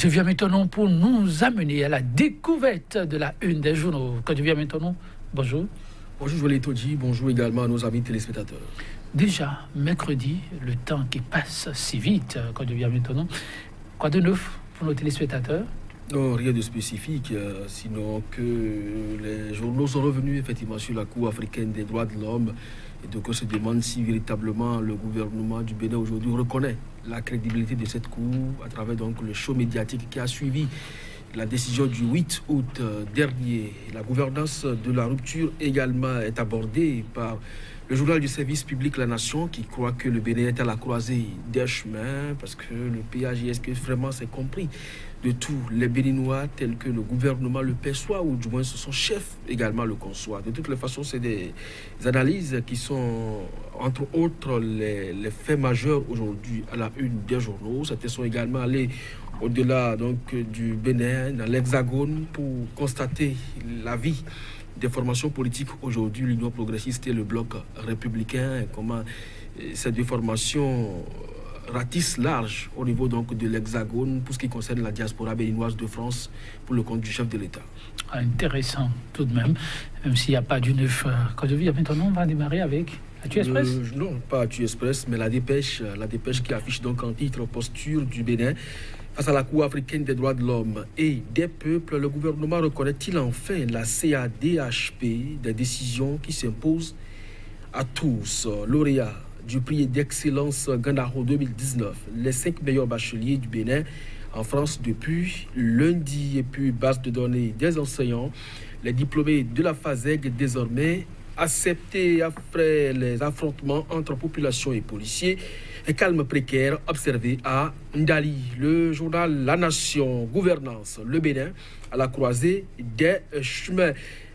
devient maintenant pour nous amener à la découverte de la une des journaux. Quand devient maintenant, bonjour. Bonjour Joël Todji, bonjour également à nos amis téléspectateurs. Déjà, mercredi, le temps qui passe si vite, quand devient maintenant. Quoi de neuf pour nos téléspectateurs? Non, rien de spécifique, sinon que les journaux sont revenus effectivement sur la Cour africaine des droits de l'homme. Et donc on se demande si véritablement le gouvernement du Bénin aujourd'hui reconnaît la crédibilité de cette Cour à travers donc le show médiatique qui a suivi la décision du 8 août dernier. La gouvernance de la rupture également est abordée par le journal du service public La Nation qui croit que le Bénin est à la croisée des chemins parce que le PAJSP vraiment s'est compris de tous les Béninois tels que le gouvernement le perçoit ou du moins son chef également le conçoit. De toutes les façons, c'est des analyses qui sont entre autres les faits majeurs aujourd'hui à la une des journaux. Certains sont également allés au-delà donc du Bénin, dans l'Hexagone, pour constater la vie des formations politiques aujourd'hui, l'Union progressiste et le Bloc républicain, et comment ces deux formations ratissent large au niveau donc de l'Hexagone pour ce qui concerne la diaspora béninoise de France pour le compte du chef de l'État. Intéressant tout de même s'il n'y a pas du neuf. Quand je vis maintenant, on va démarrer avec Actu Express. Non, pas Actu Express, mais la dépêche qui affiche donc en titre posture du Bénin. Face à la Cour africaine des droits de l'homme et des peuples, le gouvernement reconnaît-il enfin la CADHP, des décisions qui s'imposent à tous? Lauréat du prix d'excellence Gandaro 2019, les 5 meilleurs bacheliers du Bénin en France depuis lundi, et puis base de données des enseignants, les diplômés de la FASEG désormais acceptés après les affrontements entre population et policiers. Un calme précaire observé à Ndali. Le journal La Nation, gouvernance, le Bénin à la croisée des chemins.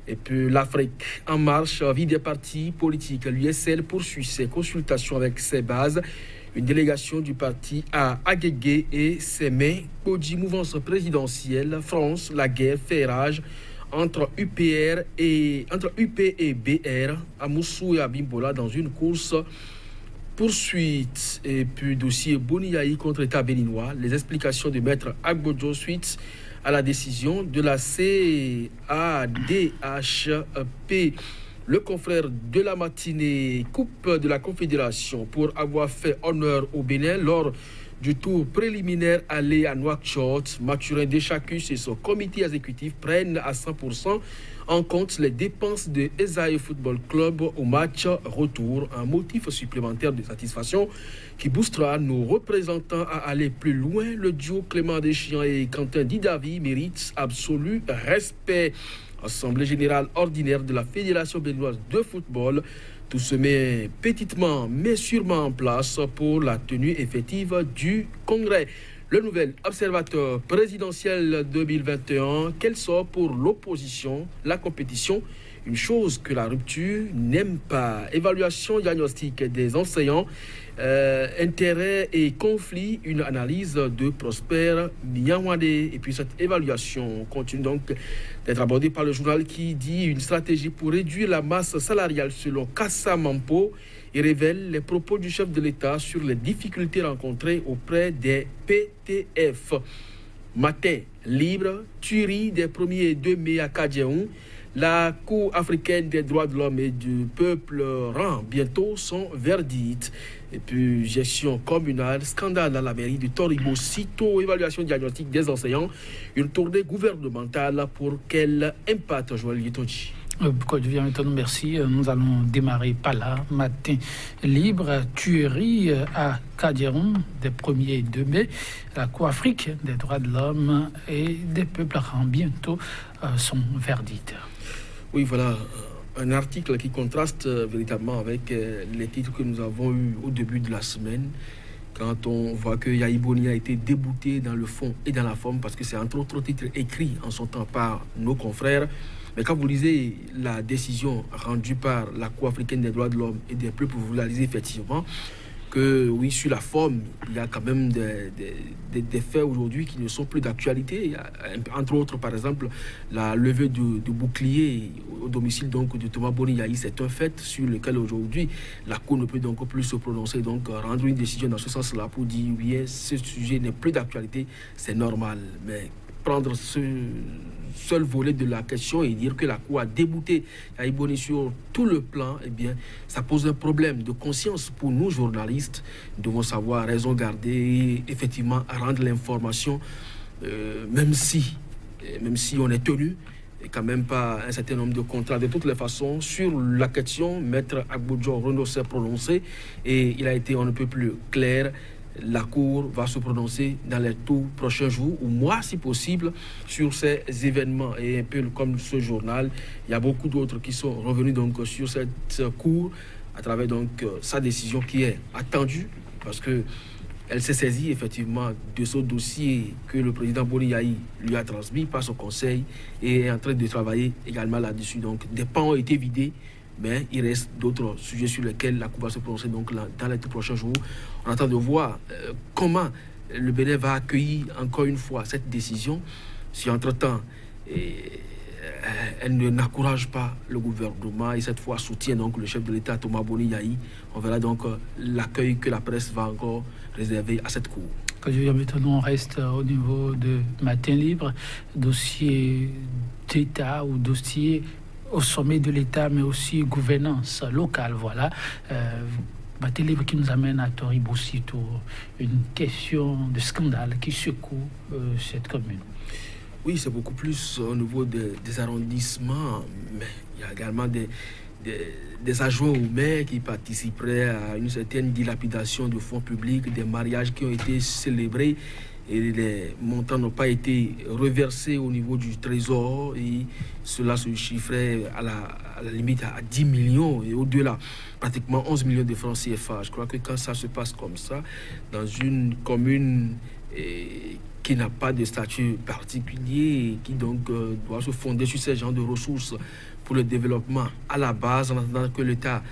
Et puis l'Afrique en marche, vie des partis politiques. L'USL poursuit ses consultations avec ses bases. Une délégation du parti à Agégué et Sémé. Kodji, mouvance présidentielle. France, la guerre fait rage entre UP et BR à Moussou et à Bimbola dans une course poursuite. Et puis dossier Boniaï contre l'État béninois. Les explications de maître Agbodjo suite à la décision de la CADHP. Le confrère de la matinée coupe de la Confédération pour avoir fait honneur au Bénin lors du tour préliminaire aller à Nouakchott. Mathurin Deschacus et son comité exécutif prennent à 100% en compte les dépenses de Esaïe Football Club au match retour. Un motif supplémentaire de satisfaction qui boostera nos représentants à aller plus loin. Le duo Clément Deschamps et Quentin Didavi mérite absolu respect. Assemblée générale ordinaire de la Fédération béninoise de football. Tout se met petitement mais sûrement en place pour la tenue effective du congrès. Le nouvel observateur présidentiel 2021, quel sort pour l'opposition, la compétition, une chose que la rupture n'aime pas. Évaluation diagnostique des enseignants, intérêt et conflit, une analyse de Prosper Mianwade. Et puis cette évaluation continue donc d'être abordée par le journal qui dit une stratégie pour réduire la masse salariale selon Kassa Mampo et révèle les propos du chef de l'État sur les difficultés rencontrées auprès des PTF. Matin libre, tuerie des 1er et 2 mai à Kadjeoun. La Cour africaine des droits de l'homme et du peuple rend bientôt son verdict. Et puis, gestion communale, scandale à la mairie de Toribo, sitôt évaluation diagnostique des enseignants, une tournée gouvernementale pour quel impact, Joël Yetoji? Pourquoi je viens maintenant, merci. Nous allons démarrer par là. Matin libre, tuerie à Kadjeoun, des 1er et 2 mai. La Cour africaine des droits de l'homme et des peuples rend bientôt son verdict. Oui, voilà. Un article qui contraste véritablement avec les titres que nous avons eus au début de la semaine, quand on voit que Yahi Boni a été débouté dans le fond et dans la forme, parce que c'est entre autres titres écrits en son temps par nos confrères. Mais quand vous lisez la décision rendue par la Cour africaine des droits de l'homme et des peuples, vous la lisez effectivement, que oui, sur la forme, il y a quand même des faits aujourd'hui qui ne sont plus d'actualité. Entre autres, par exemple, la levée du bouclier au domicile donc, de Thomas Boni Yayi, c'est un fait sur lequel aujourd'hui la Cour ne peut donc plus se prononcer, donc rendre une décision dans ce sens-là pour dire oui, ce sujet n'est plus d'actualité, c'est normal. Mais prendre ce seul volet de la question et dire que la Cour a débouté Yayi Boni sur tout le plan, eh bien, ça pose un problème de conscience pour nous, journalistes. Nous devons savoir raison garder et effectivement rendre l'information, même si on est tenu, et quand même pas un certain nombre de contrats. De toutes les façons, sur la question, Maître Agbodjo Renaud s'est prononcé et il a été on ne peut plus clair. La Cour va se prononcer dans les tout prochains jours ou mois, si possible, sur ces événements. Et un peu comme ce journal, il y a beaucoup d'autres qui sont revenus donc sur cette Cour à travers donc sa décision qui est attendue parce que elle s'est saisie effectivement de ce dossier que le président Boni Yayi lui a transmis par son conseil et est en train de travailler également là-dessus. Donc des pans ont été vidés, mais il reste d'autres sujets sur lesquels la Cour va se prononcer donc dans les tout prochains jours. On attend de voir comment le Bénin va accueillir encore une fois cette décision. Si entre-temps, elle n'encourage pas le gouvernement et cette fois soutient donc le chef de l'État Thomas Boni Yayi, on verra donc l'accueil que la presse va encore réserver à cette Cour. Maintenant, on reste au niveau de Matin Libre, dossier d'État ou dossier au sommet de l'État, mais aussi gouvernance locale. Voilà. Matin Libre qui nous amène à Toribo Sito, une question de scandale qui secoue cette commune. Oui, c'est beaucoup plus au niveau des arrondissements, mais il y a également des adjoints au maire qui participeraient à une certaine dilapidation de fonds publics, des mariages qui ont été célébrés et les montants n'ont pas été reversés au niveau du trésor et cela se chiffrait à la limite à 10 millions et au-delà, pratiquement 11 millions de francs CFA. Je crois que quand ça se passe comme ça, dans une commune qui n'a pas de statut particulier et qui donc doit se fonder sur ces genres de ressources pour le développement à la base, en attendant que l'État,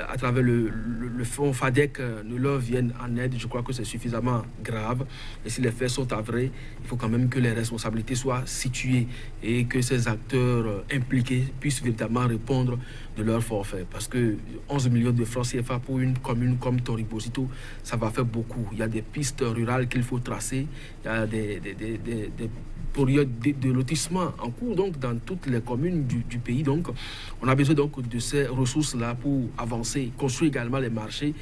à travers le fonds FADEC, ne leur vienne en aide, je crois que c'est suffisamment grave. Et si les faits sont avérés, il faut quand même que les responsabilités soient situées et que ces acteurs impliqués puissent véritablement répondre de leur forfait. Parce que 11 millions de francs CFA pour une commune comme Toribo Sito, ça va faire beaucoup. Il y a des pistes rurales qu'il faut tracer, il y a des périodes de lotissement en cours donc dans toutes les communes du pays. Donc on a besoin donc de ces ressources-là pour avancer, construire également les marchés,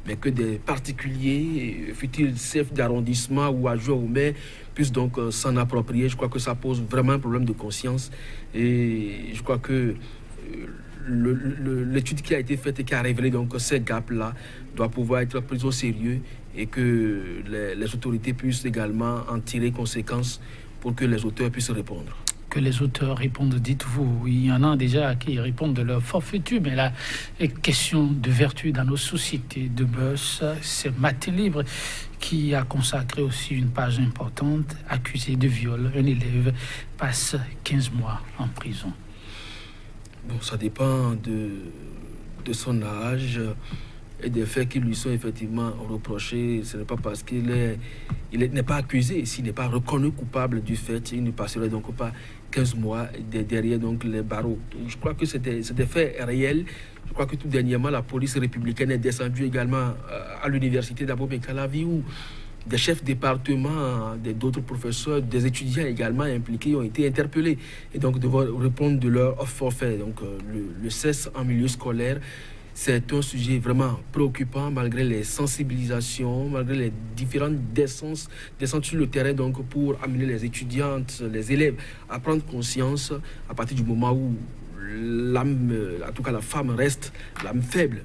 mais que des particuliers, fut-il chefs d'arrondissement ou adjoints au maire, puissent donc s'en approprier. Je crois que ça pose vraiment un problème de conscience et je crois que l'étude qui a été faite et qui a révélé donc ces gaps-là doit pouvoir être prise au sérieux et que les autorités puissent également en tirer conséquences pour que les auteurs puissent répondre. Que les auteurs répondent, dites-vous. Il y en a déjà qui répondent de leur forfaiture, mais la question de vertu dans nos sociétés de buzz, c'est Matin Libre qui a consacré aussi une page importante. Accusé de viol, un élève passe 15 mois en prison. Bon, ça dépend de son âge et des faits qui lui sont effectivement reprochés. Ce n'est pas parce qu'il n'est pas accusé, s'il n'est pas reconnu coupable du fait, il ne passerait donc pas 15 mois derrière donc les barreaux. Je crois que c'est des faits réels. Je crois que tout dernièrement, la police républicaine est descendue également à l'université d'Abo-Bekalavi où des chefs départements, d'autres professeurs, des étudiants également impliqués ont été interpellés et donc devront répondre de leur forfait. Donc le cesse en milieu scolaire, c'est un sujet vraiment préoccupant malgré les sensibilisations, malgré les différentes descentes sur le terrain donc pour amener les étudiantes, les élèves à prendre conscience à partir du moment où l'âme, en tout cas la femme reste l'âme faible.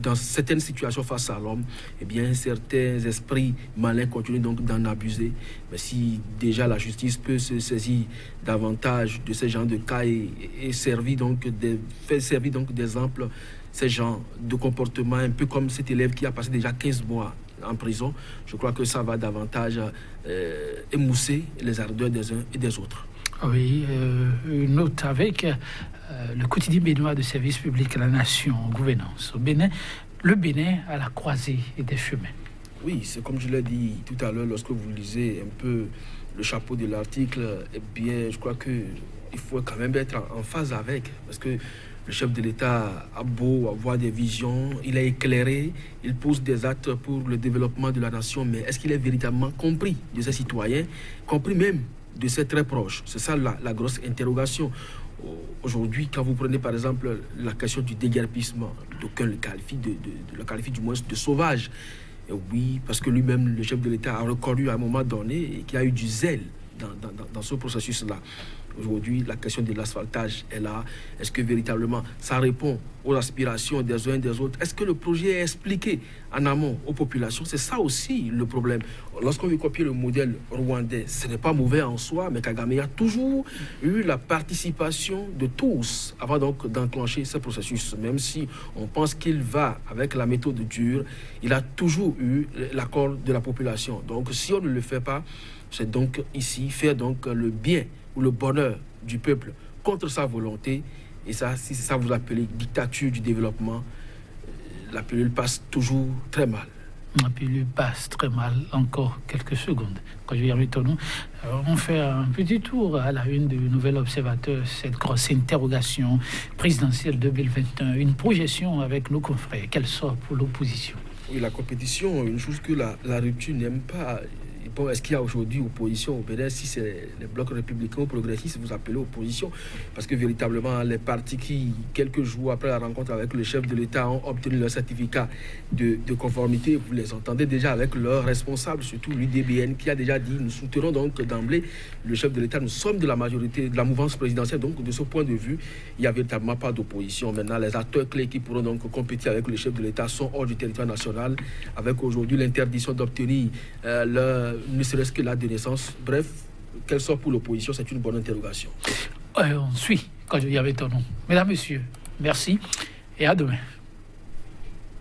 Dans certaines situations face à l'homme, eh bien, certains esprits malins continuent donc d'en abuser. Mais si déjà la justice peut se saisir davantage de ces genres de cas et servir donc d'exemple ces genres de comportements, un peu comme cet élève qui a passé déjà 15 mois en prison, je crois que ça va davantage émousser les ardeurs des uns et des autres. Oui, une note avec le quotidien béninois de service public à la nation, gouvernance. Au Bénin, le Bénin à la croisée des chemins. Oui, c'est comme je l'ai dit tout à l'heure, lorsque vous lisez un peu le chapeau de l'article, eh bien, je crois qu'il faut quand même être en phase avec, parce que le chef de l'État a beau avoir des visions, il est éclairé, il pose des actes pour le développement de la nation, mais est-ce qu'il est véritablement compris de ses citoyens, compris même de ses très proches? C'est ça la grosse interrogation. Aujourd'hui, quand vous prenez par exemple la question du déguerpissement, d'aucuns le qualifient du moins de sauvage. Et oui, parce que lui-même, le chef de l'État, a reconnu à un moment donné qu'il y a eu du zèle dans ce processus-là. Aujourd'hui, la question de l'asphaltage est là. Est-ce que véritablement ça répond aux aspirations des uns et des autres? Est-ce que le projet est expliqué en amont aux populations? C'est ça aussi le problème. Lorsqu'on veut copier le modèle rwandais, ce n'est pas mauvais en soi, mais Kagame a toujours eu la participation de tous avant donc d'enclencher ce processus. Même si on pense qu'il va avec la méthode dure, il a toujours eu l'accord de la population. Donc si on ne le fait pas, c'est donc ici faire donc le bien ou le bonheur du peuple contre sa volonté. Et ça, si c'est ça vous appelez dictature du développement, la pilule passe toujours très mal. La pilule passe très mal, encore quelques secondes. Quand je viens Tonon, on fait un petit tour à la une du Nouvel Observateur, cette grosse interrogation présidentielle 2021, une projection avec nos confrères. Quel sort pour l'opposition? Oui, la compétition, une chose que la rupture n'aime pas. Bon, est-ce qu'il y a aujourd'hui opposition au Bénin? Si c'est les blocs républicains ou progressistes, vous appelez opposition. Parce que véritablement, les partis qui, quelques jours après la rencontre avec le chef de l'État, ont obtenu leur certificat de conformité, vous les entendez déjà avec leurs responsables, surtout l'UDBN, qui a déjà dit, nous soutenons donc d'emblée le chef de l'État, nous sommes de la majorité, de la mouvance présidentielle. Donc, de ce point de vue, il n'y a véritablement pas d'opposition. Maintenant, les acteurs clés qui pourront donc compétir avec le chef de l'État sont hors du territoire national, avec aujourd'hui l'interdiction d'obtenir ne serait-ce que la de naissance. Bref, quel sort pour l'opposition, c'est une bonne interrogation. On suit quand je viens avec ton nom. Mesdames, Messieurs, merci et à demain.